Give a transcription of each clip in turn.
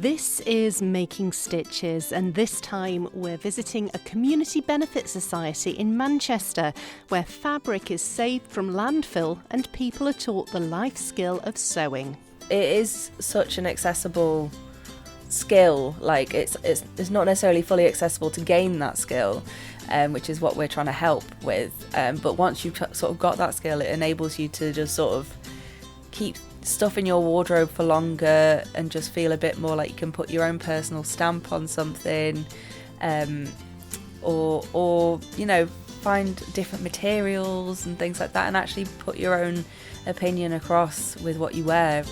This is Making Stitches, and this time we're visiting a community benefit society in Manchester where fabric is saved from landfill and people are taught the life skill of sewing. It is such an accessible skill, like it's not necessarily fully accessible to gain that skill, which is what we're trying to help with. But once you've sort of got that skill, it enables you to just sort of keep stuff in your wardrobe for longer and just feel a bit more like you can put your own personal stamp on something, or you know, find different materials and things like that and actually put your own opinion across with what you wear.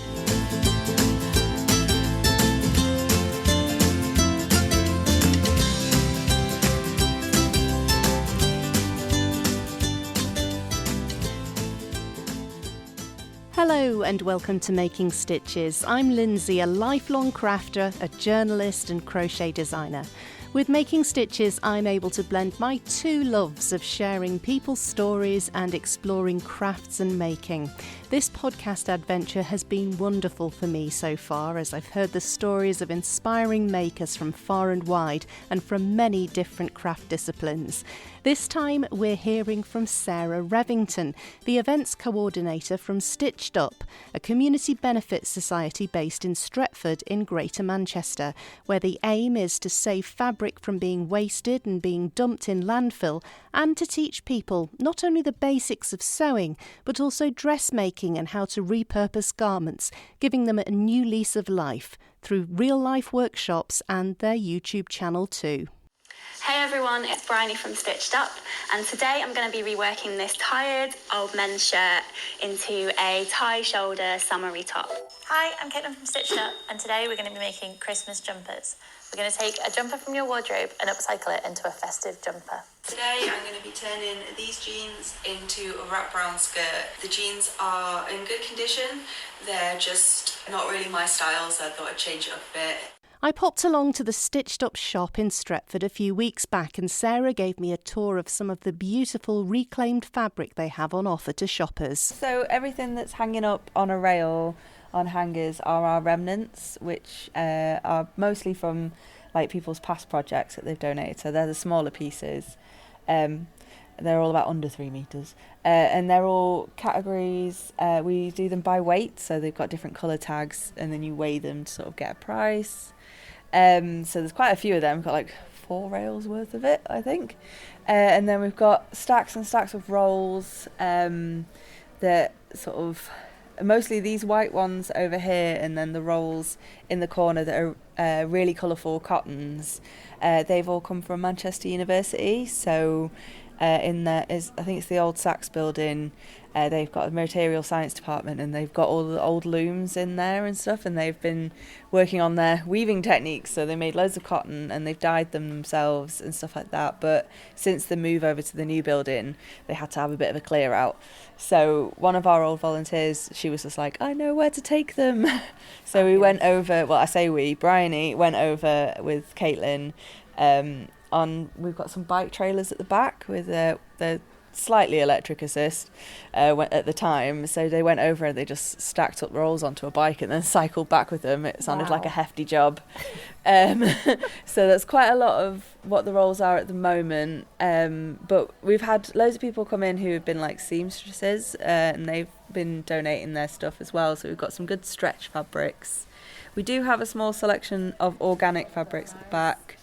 Hello and welcome to Making Stitches. I'm Lindsay, a lifelong crafter, a journalist and crochet designer. With Making Stitches, I'm able to blend my two loves of sharing people's stories and exploring crafts and making. This podcast adventure has been wonderful for me so far, as I've heard the stories of inspiring makers from far and wide and from many different craft disciplines. This time we're hearing from Sarah Revington, the events coordinator from Stitched Up, a community benefit society based in Stretford in Greater Manchester, where the aim is to save fabric from being wasted and being dumped in landfill, and to teach people not only the basics of sewing, but also dressmaking and how to repurpose garments, giving them a new lease of life through real-life workshops and their YouTube channel too. Hey everyone, it's Bryony from Stitched Up, and today I'm going to be reworking this tired old men's shirt into a tie shoulder summery top. Hi, I'm Caitlin from Stitched Up, and today we're going to be making Christmas jumpers. We're going to take a jumper from your wardrobe and upcycle it into a festive jumper. Today I'm going to be turning these jeans into a wraparound skirt. The jeans are in good condition, they're just not really my style, so I thought I'd change it up a bit. I popped along to the Stitched Up shop in Stretford a few weeks back, and Sarah gave me a tour of some of the beautiful reclaimed fabric they have on offer to shoppers. So everything that's hanging up on a rail on hangers are our remnants, which are mostly from like people's past projects that they've donated. So they're the smaller pieces. They're all about under 3 meters, and they're all categories. We do them by weight, so they've got different colour tags, and then you weigh them to sort of get a price. So there's quite a few of them. We've got like 4 rails worth of it, I think. And then we've got stacks and stacks of rolls that sort of, mostly these white ones over here, and then the rolls in the corner that are really colourful cottons. They've all come from Manchester University, so in there is, I think it's the old Saks building, they've got a material science department, and they've got all the old looms in there and stuff, and they've been working on their weaving techniques. So they made loads of cotton and they've dyed them themselves and stuff like that, but since the move over to the new building they had to have a bit of a clear out. So one of our old volunteers, she was just like, I know where to take them. So we went over, well I say we, Bryony went over with Caitlin, we've got some bike trailers at the back with the slightly electric assist at the time, so they went over and they just stacked up rolls onto a bike and then cycled back with them. It sounded like a hefty job. So that's quite a lot of what the rolls are at the moment, but we've had loads of people come in who have been like seamstresses, and they've been donating their stuff as well, so we've got some good stretch fabrics. We do have a small selection of organic fabrics at the back,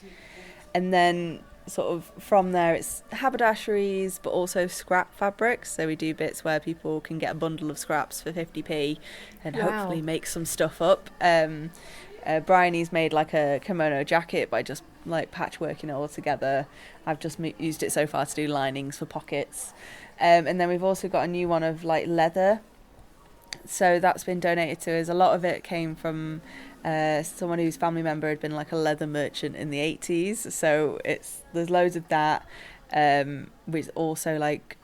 and then sort of from there it's haberdasheries but also scrap fabrics. So we do bits where people can get a bundle of scraps for 50p and hopefully make some stuff up. Bryony's made like a kimono jacket by just like patchworking it all together. I've just used it so far to do linings for pockets, and then we've also got a new one of like leather, so that's been donated to us. A lot of it came from someone whose family member had been like a leather merchant in the 80s, so there's loads of that, with also like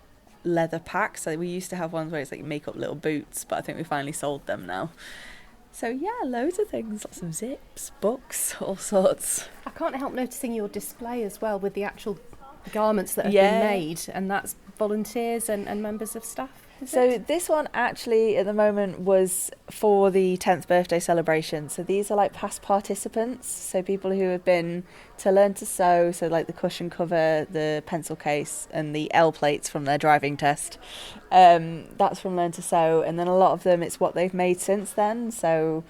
leather packs. So we used to have ones where it's like you make up little boots, but I think we finally sold them now. So yeah, loads of things, lots of zips, books, all sorts. I can't help noticing your display as well with the actual garments that have been made, and that's volunteers and members of staff. So this one actually at the moment was for the 10th birthday celebration. So these are like past participants, so people who have been to Learn to Sew, so like the cushion cover, the pencil case and the L plates from their driving test. That's from Learn to Sew, and then a lot of them it's what they've made since then. So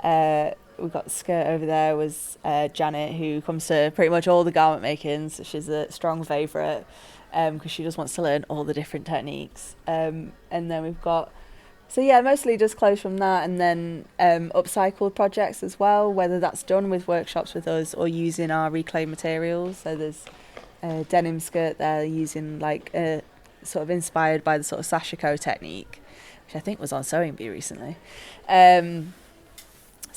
we've got the skirt over there was Janet, who comes to pretty much all the garment making, so she's a strong favourite. Because she just wants to learn all the different techniques. And then we've got, mostly just clothes from that, and then upcycled projects as well, whether that's done with workshops with us or using our reclaimed materials. So there's a denim skirt there using sort of inspired by the sort of sashiko technique, which I think was on Sewing Bee recently.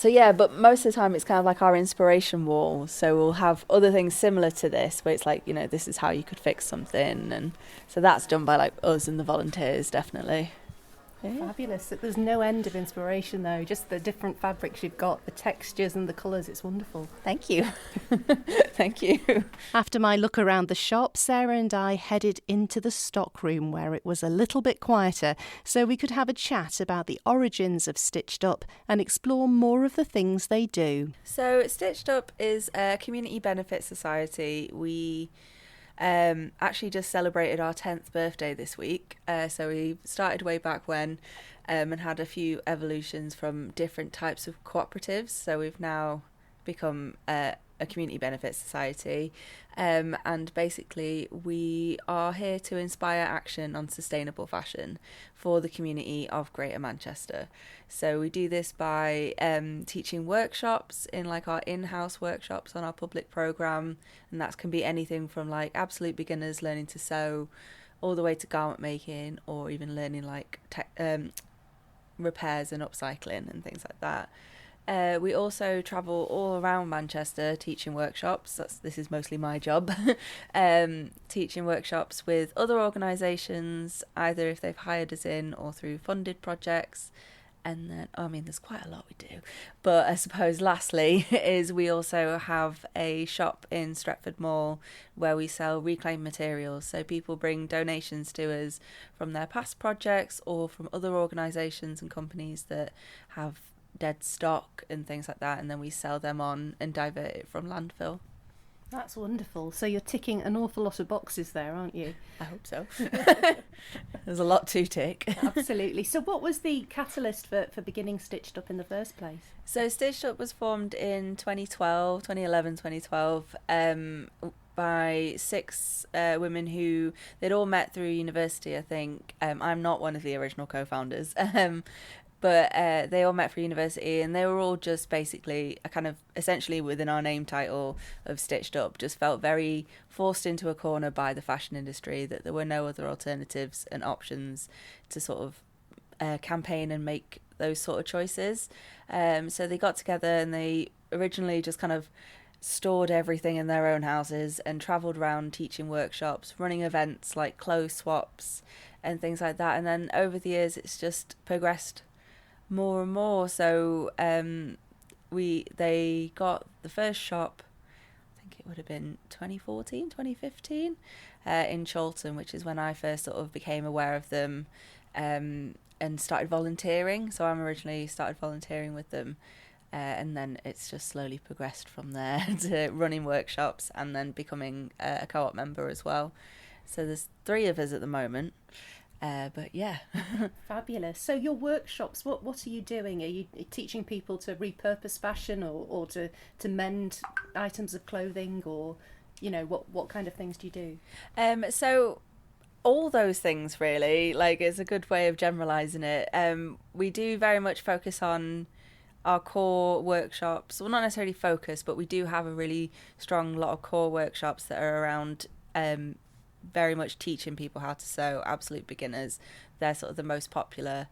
But most of the time it's kind of like our inspiration wall. So we'll have other things similar to this, where it's like, this is how you could fix something. And so that's done by like us and the volunteers, definitely. Yeah. Fabulous. There's no end of inspiration though, just the different fabrics you've got, the textures and the colours, it's wonderful. Thank you. Thank you. After my look around the shop, Sarah and I headed into the stock room where it was a little bit quieter, so we could have a chat about the origins of Stitched Up and explore more of the things they do. So Stitched Up is a community benefit society. We actually just celebrated our 10th birthday this week. So we started way back when and had a few evolutions from different types of cooperatives. So we've now become a community benefit society. And basically we are here to inspire action on sustainable fashion for the community of Greater Manchester. So we do this by teaching workshops in like our in-house workshops on our public programme, and that can be anything from like absolute beginners learning to sew all the way to garment making, or even learning like repairs and upcycling and things like that. We also travel all around Manchester teaching workshops. This is mostly my job. Teaching workshops with other organisations, either if they've hired us in or through funded projects. And then, there's quite a lot we do. But I suppose lastly is we also have a shop in Stretford Mall where we sell reclaimed materials. So people bring donations to us from their past projects or from other organisations and companies that have dead stock and things like that, and then we sell them on and divert it from landfill. That's wonderful. So you're ticking an awful lot of boxes there, aren't you? I hope so. There's a lot to tick. Absolutely. So what was the catalyst for beginning Stitched Up in the first place? So Stitched Up was formed in 2012 by 6 women who they'd all met through university, I think. I'm not one of the original co-founders. But they all met for university, and they were all just basically essentially within our name title of Stitched Up, just felt very forced into a corner by the fashion industry, that there were no other alternatives and options to sort of campaign and make those sort of choices. So they got together and they originally just kind of stored everything in their own houses and travelled around teaching workshops, running events like clothes swaps and things like that. And then over the years, it's just progressed more and more. So they got the first shop, I think it would have been 2015 in Chorlton, which is when I first sort of became aware of them and started volunteering. So I'm originally started volunteering with them, and then it's just slowly progressed from there to running workshops and then becoming a co-op member as well. So there's 3 of us at the moment. But yeah. Fabulous. So your workshops, what are you doing? Are you teaching people to repurpose fashion or to mend items of clothing, or what kind of things do you do? So all those things really, like, it's a good way of generalising it. We do very much focus on our core workshops. Well, not necessarily focus, but we do have a really strong lot of core workshops that are around very much teaching people how to sew, absolute beginners. They're sort of the most popular,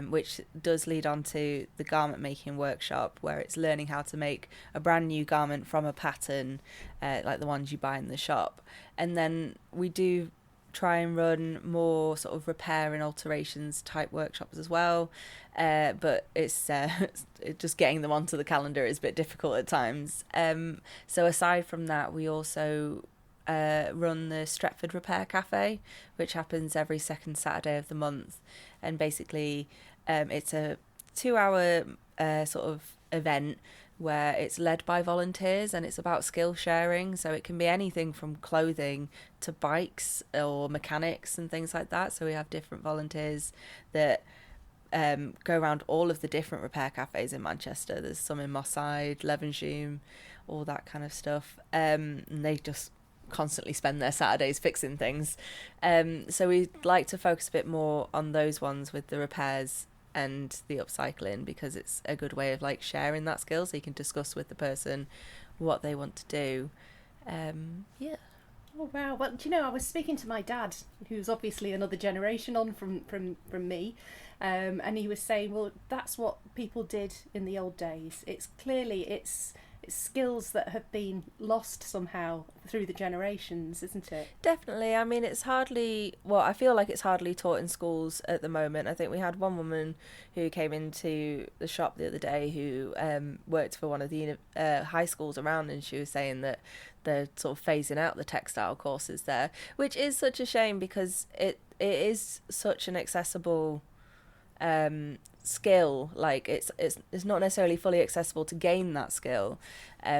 which does lead on to the garment making workshop, where it's learning how to make a brand new garment from a pattern, like the ones you buy in the shop. And then we do try and run more sort of repair and alterations type workshops as well, but it's just getting them onto the calendar is a bit difficult at times. So aside from that, we also run the Stretford Repair Cafe, which happens every second Saturday of the month. And basically it's a 2-hour sort of event where it's led by volunteers, and it's about skill sharing. So it can be anything from clothing to bikes or mechanics and things like that. So we have different volunteers that go around all of the different repair cafes in Manchester. There's some in Moss Side, Levenshulme, all that kind of stuff. And they just constantly spend their Saturdays fixing things. So we like to focus a bit more on those ones with the repairs and the upcycling, because it's a good way of like sharing that skill, so you can discuss with the person what they want to do. Yeah. Oh wow! Well, do you know, I was speaking to my dad, who's obviously another generation on from me, and he was saying, well, that's what people did in the old days. It's skills that have been lost somehow through the generations, isn't it? Definitely. I mean, I feel like it's hardly taught in schools at the moment. I think we had one woman who came into the shop the other day who worked for one of the high schools around, and she was saying that they're sort of phasing out the textile courses there, which is such a shame, because it is such an accessible skill. Like it's not necessarily fully accessible to gain that skill,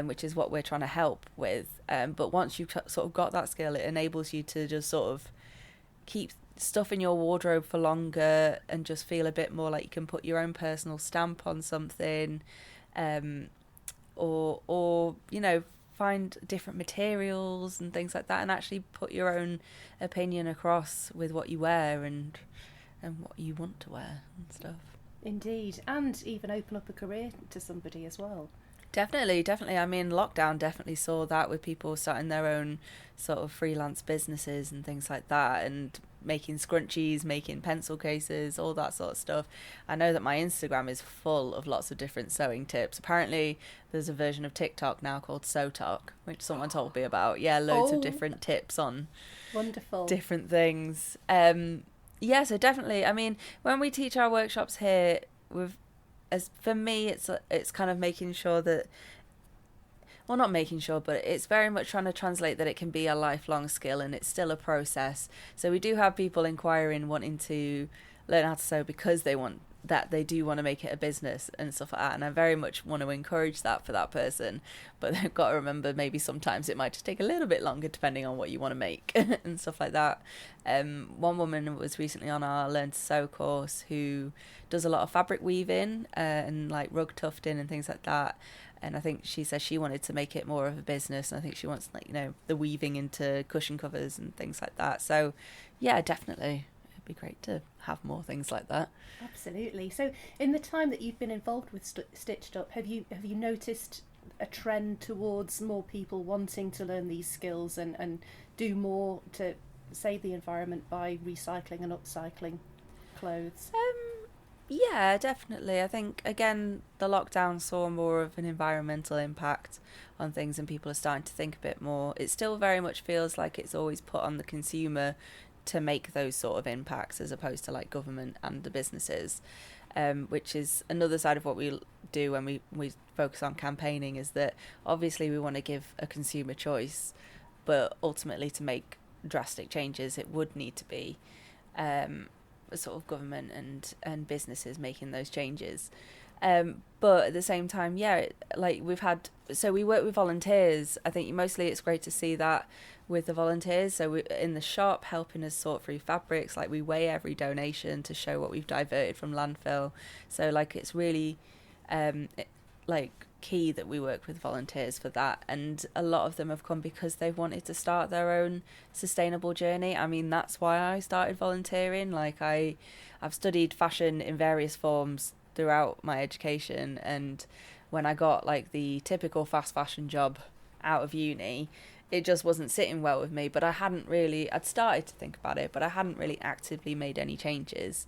which is what we're trying to help with. But once you've sort of got that skill, it enables you to just sort of keep stuff in your wardrobe for longer and just feel a bit more like you can put your own personal stamp on something, or you know, find different materials and things like that, and actually put your own opinion across with what you wear and what you want to wear and stuff. Indeed, and even open up a career to somebody as well. Definitely. I mean, lockdown definitely saw that, with people starting their own sort of freelance businesses and things like that, and making scrunchies, making pencil cases, all that sort of stuff. I know that my Instagram is full of lots of different sewing tips. Apparently there's a version of TikTok now called Sew Talk, which someone told me about. Yeah, loads of different tips on wonderful different things. Yeah, so definitely. I mean, when we teach our workshops here, for me, it's kind of making sure that, well, not making sure, but it's very much trying to translate that it can be a lifelong skill, and it's still a process. So we do have people inquiring, wanting to learn how to sew because they do want to make it a business and stuff like that, and I very much want to encourage that for that person, but they've got to remember maybe sometimes it might just take a little bit longer depending on what you want to make and stuff like that. One woman was recently on our Learn to Sew course who does a lot of fabric weaving and like rug tufting and things like that, and I think she says she wanted to make it more of a business, and I think she wants, like, you know, the weaving into cushion covers and things like that. So yeah, definitely be great to have more things like that. Absolutely. So in the time that you've been involved with Stitched Up, have you noticed a trend towards more people wanting to learn these skills and do more to save the environment by recycling and upcycling clothes? Yeah, definitely. I think, again, the lockdown saw more of an environmental impact on things, and people are starting to think a bit more. It still very much feels like it's always put on the consumer to make those sort of impacts, as opposed to like government and the businesses, which is another side of what we do when we focus on campaigning, is that obviously we want to give a consumer choice, but ultimately to make drastic changes it would need to be sort of government and businesses making those changes. But at the same time, yeah, like we work with volunteers. I think mostly it's great to see that with the volunteers. So we in the shop helping us sort through fabrics, like we weigh every donation to show what we've diverted from landfill. So like it's really key that we work with volunteers for that, and a lot of them have come because they've wanted to start their own sustainable journey. I mean, that's why I started volunteering. Like I've studied fashion in various forms throughout my education, and when I got like the typical fast fashion job out of uni, it just wasn't sitting well with me. But I'd started to think about it, but I hadn't really actively made any changes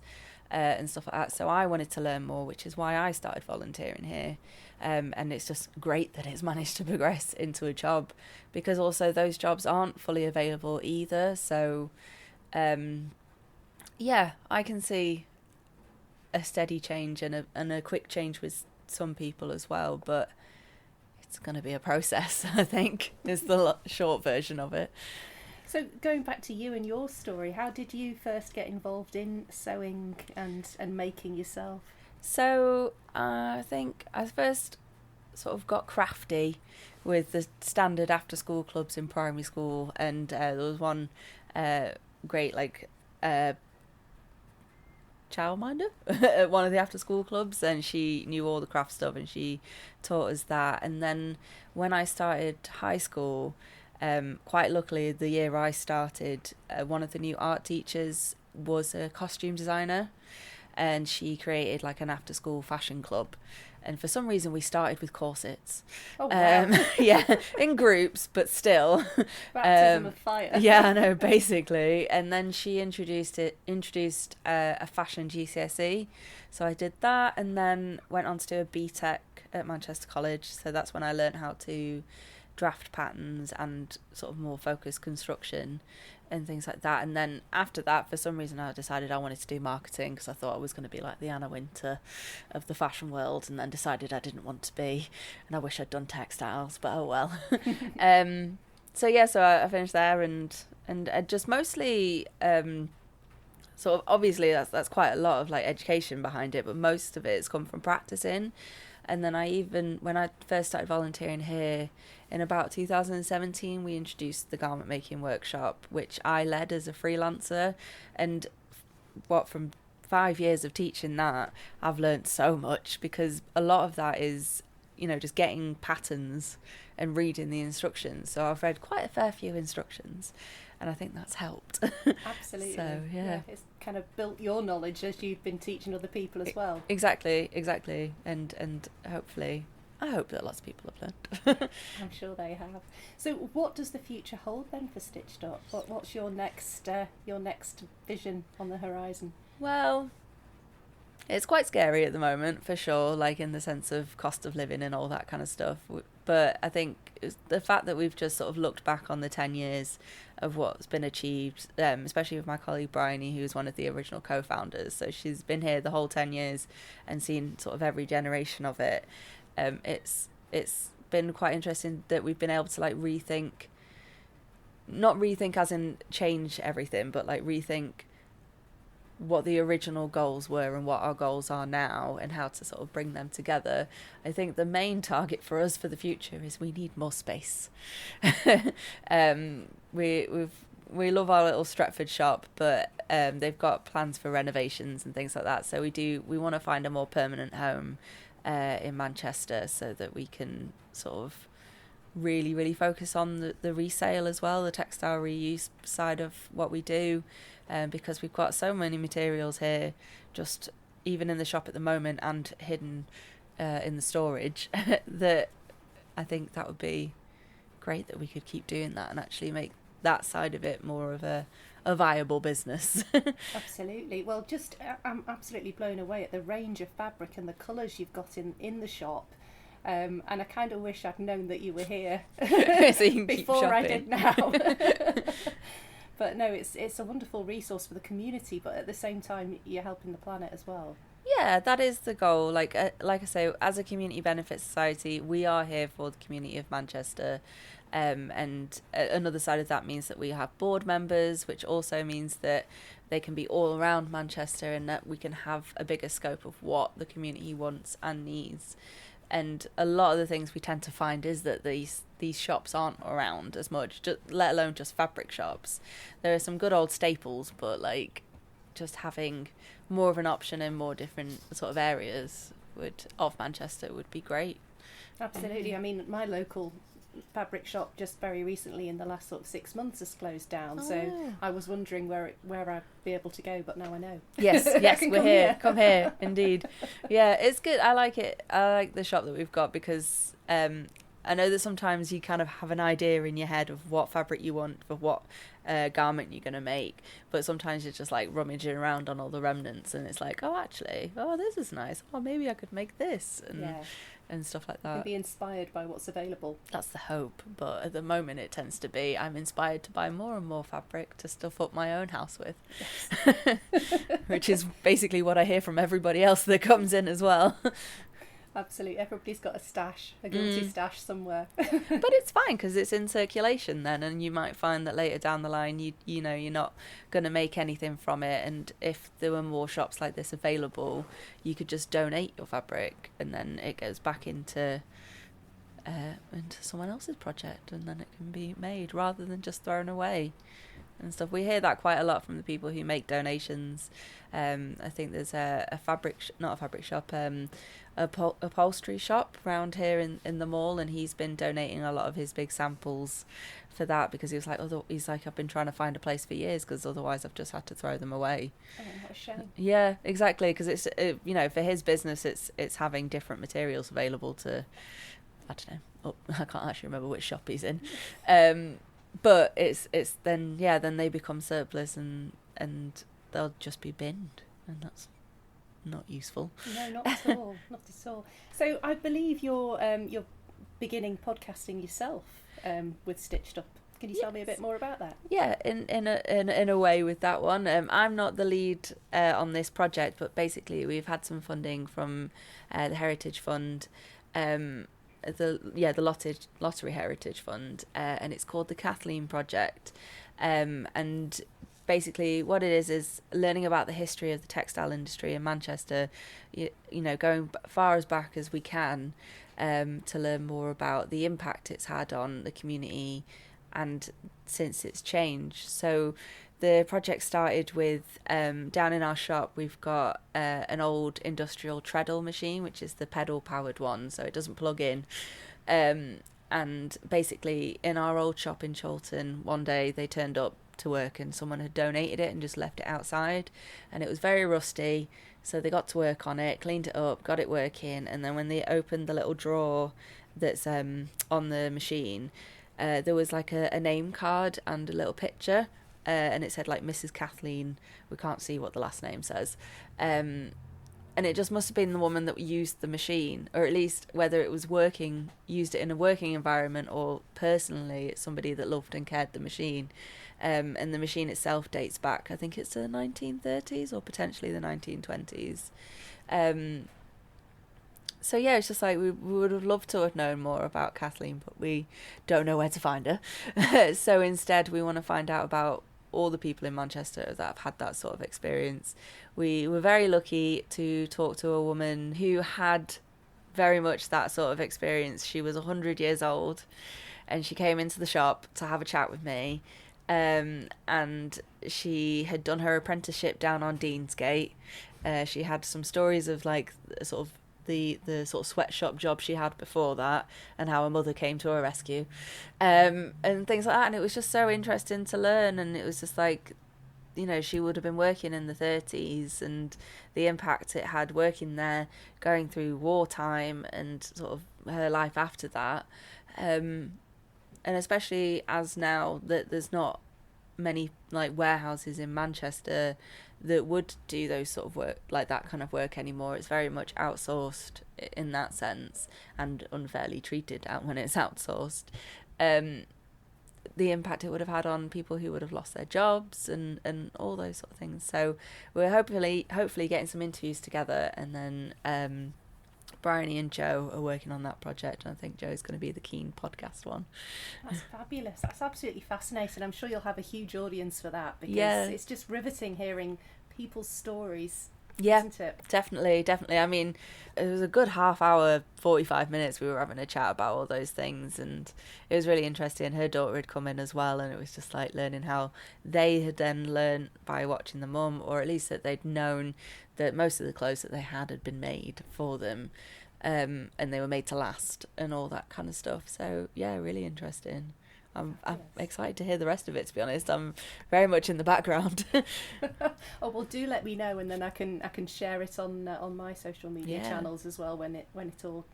and stuff like that. So I wanted to learn more, which is why I started volunteering here. And it's just great that it's managed to progress into a job, because also those jobs aren't fully available either. So yeah, I can see a steady change and a quick change with some people as well, but it's going to be a process, I think, is the short version of it. So going back to you and your story, how did you first get involved in sewing and making yourself? So I think I first sort of got crafty with the standard after school clubs in primary school, and there was one great childminder at one of the after school clubs, and she knew all the craft stuff and she taught us that. And then when I started high school, quite luckily the year I started, one of the new art teachers was a costume designer, and she created like an after school fashion club. And for some reason we started with corsets. Oh, wow. Yeah, in groups, but still. Baptism of fire. Yeah, I know, basically. And then she introduced a fashion GCSE. So I did that, and then went on to do a BTEC at Manchester College. So that's when I learned how to draft patterns and sort of more focused construction and things like that. And then after that, for some reason, I decided I wanted to do marketing, because I thought I was going to be like the Anna Wintour of the fashion world, and then decided I didn't want to be, and I wish I'd done textiles, but oh well. So I finished there, and just mostly sort of, obviously that's quite a lot of like education behind it, but most of it's come from practicing. And then when I first started volunteering here in about 2017, we introduced the garment making workshop, which I led as a freelancer. And from 5 years of teaching that, I've learned so much, because a lot of that is, just getting patterns and reading the instructions. So I've read quite a fair few instructions, and I think that's helped. Absolutely. So yeah, it's kind of built your knowledge as you've been teaching other people as well. Exactly, and hopefully, I hope that lots of people have learned. I'm sure they have. So what does the future hold then for Stitched Up? What's your next vision on the horizon? Well, it's quite scary at the moment, for sure, like in the sense of cost of living and all that kind of stuff. But I think it's the fact that we've just sort of looked back on the 10 years of what's been achieved, especially with my colleague Bryony, who's one of the original co-founders. So she's been here the whole 10 years and seen sort of every generation of it. It's been quite interesting that we've been able to like not rethink as in change everything, but like rethink what the original goals were and what our goals are now, and how to sort of bring them together. I think the main target for us for the future is we need more space. We love our little Stretford shop, but they've got plans for renovations and things like that. So we want to find a more permanent home in Manchester, so that we can sort of really, really focus on the resale as well, the textile reuse side of what we do. Because we've got so many materials here, just even in the shop at the moment and hidden in the storage, that I think that would be great that we could keep doing that and actually make that side of it more of a viable business. Absolutely. Well, I'm absolutely blown away at the range of fabric and the colours you've got in the shop. And I kind of wish I'd known that you were here so you can before keep I did now. But no, it's a wonderful resource for the community, but at the same time, you're helping the planet as well. Yeah, that is the goal. Like I say, as a community benefit society, we are here for the community of Manchester. And another side of that means that we have board members, which also means that they can be all around Manchester, and that we can have a bigger scope of what the community wants and needs. And a lot of the things we tend to find is that these shops aren't around as much, let alone just fabric shops. There are some good old staples, but like just having more of an option in more different sort of areas of Manchester would be great. Absolutely. I mean, my local fabric shop just very recently in the last sort of 6 months has closed down. I was wondering where I'd be able to go, but now I know. Yes, we're here. Come here, indeed. Yeah, it's good. I like it. I like the shop that we've got, because I know that sometimes you kind of have an idea in your head of what fabric you want for what garment you're going to make, but sometimes you're just like rummaging around on all the remnants, and it's like, this is nice. Oh, maybe I could make this. And stuff like that. And be inspired by what's available. That's the hope, but at the moment it tends to be I'm inspired to buy more and more fabric to stuff up my own house with. Yes. Which is basically what I hear from everybody else that comes in as well. Absolutely, everybody's got a stash, a guilty stash somewhere. But it's fine because it's in circulation then, and you might find that later down the line you know you're not going to make anything from it, and if there were more shops like this available, you could just donate your fabric and then it goes back into someone else's project, and then it can be made rather than just thrown away and stuff. We hear that quite a lot from the people who make donations. I think there's a upholstery shop around here in the mall, and he's been donating a lot of his big samples for that because he's like, I've been trying to find a place for years because otherwise I've just had to throw them away. Oh, what a shame. Yeah, exactly, because it's for his business it's having different materials available to, I don't know, I can't actually remember which shop he's in, but it's then they become surplus and they'll just be binned, and that's not useful. No, not at all. Not at all. So I believe you're beginning podcasting yourself with Stitched Up. Can you tell me a bit more about that? Yeah, in a way with that one. I'm not the lead on this project, but basically we've had some funding from the Heritage Fund, the Lottery Heritage Fund, and it's called the Kathleen Project, and basically what it is learning about the history of the textile industry in Manchester, you know, going far as back as we can, to learn more about the impact it's had on the community and since its change. So the project started with, down in our shop we've got an old industrial treadle machine, which is the pedal powered one, so it doesn't plug in. And basically in our old shop in Chorlton, one day they turned up to work and someone had donated it and just left it outside, and it was very rusty, so they got to work on it, cleaned it up, got it working, and then when they opened the little drawer that's on the machine, there was like a name card and a little picture, and it said like Mrs. Kathleen. We can't see what the last name says, and it just must have been the woman that used the machine, or at least whether it was used it in a working environment, or personally it's somebody that loved and cared the machine. And the machine itself dates back, I think it's to the 1930s or potentially the 1920s. So yeah, it's just like we would have loved to have known more about Kathleen, but we don't know where to find her. So instead we want to find out about all the people in Manchester that have had that sort of experience. We were very lucky to talk to a woman who had very much that sort of experience. She was 100 years old and she came into the shop to have a chat with me. And she had done her apprenticeship down on Deansgate. She had some stories of like sort of the sort of sweatshop job she had before that, and how her mother came to her rescue, and things like that. And it was just so interesting to learn. And it was just like, you know, she would have been working in the 30s and the impact it had working there, going through wartime and sort of her life after that. And especially as now that there's not many like warehouses in Manchester that would do those sort of work, like that kind of work anymore. It's very much outsourced in that sense, and unfairly treated out when it's outsourced. The impact it would have had on people who would have lost their jobs and all those sort of things. So we're hopefully getting some interviews together, and then Bryony and Joe are working on that project, and I think Joe's going to be the keen podcast one. That's fabulous. That's absolutely fascinating. I'm sure you'll have a huge audience for that, because it's just riveting hearing people's stories. Yeah, isn't it? Definitely. I mean, it was a good half hour, 45 minutes we were having a chat about all those things, and it was really interesting. Her daughter had come in as well, and it was just like learning how they had then learned by watching the mum, or at least that they'd known that most of the clothes that they had been made for them, and they were made to last and all that kind of stuff. So yeah, really interesting. I'm excited to hear the rest of it, to be honest. I'm very much in the background. Oh well, do let me know, and then I can share it on my social media channels as well when it all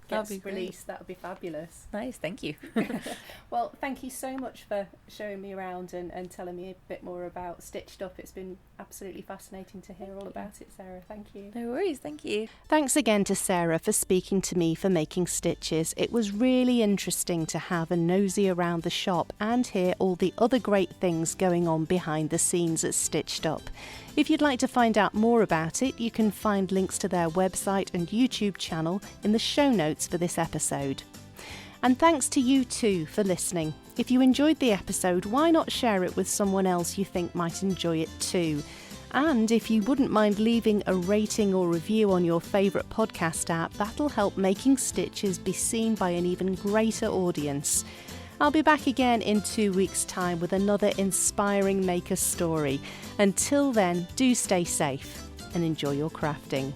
gets released. That would be fabulous. Nice, thank you. Well, thank you so much for showing me around and telling me a bit more about Stitched Up. It's been absolutely fascinating to hear all about it, Sarah. Thank you. No worries, thank you. Thanks again to Sarah for speaking to me for Making Stitches. It was really interesting to have a nosy around the shop and hear all the other great things going on behind the scenes at Stitched Up. If you'd like to find out more about it, you can find links to their website and YouTube channel in the show notes for this episode. And thanks to you too for listening. If you enjoyed the episode, why not share it with someone else you think might enjoy it too? And if you wouldn't mind leaving a rating or review on your favourite podcast app, that'll help Making Stitches be seen by an even greater audience. I'll be back again in 2 weeks' time with another inspiring maker story. Until then, do stay safe and enjoy your crafting.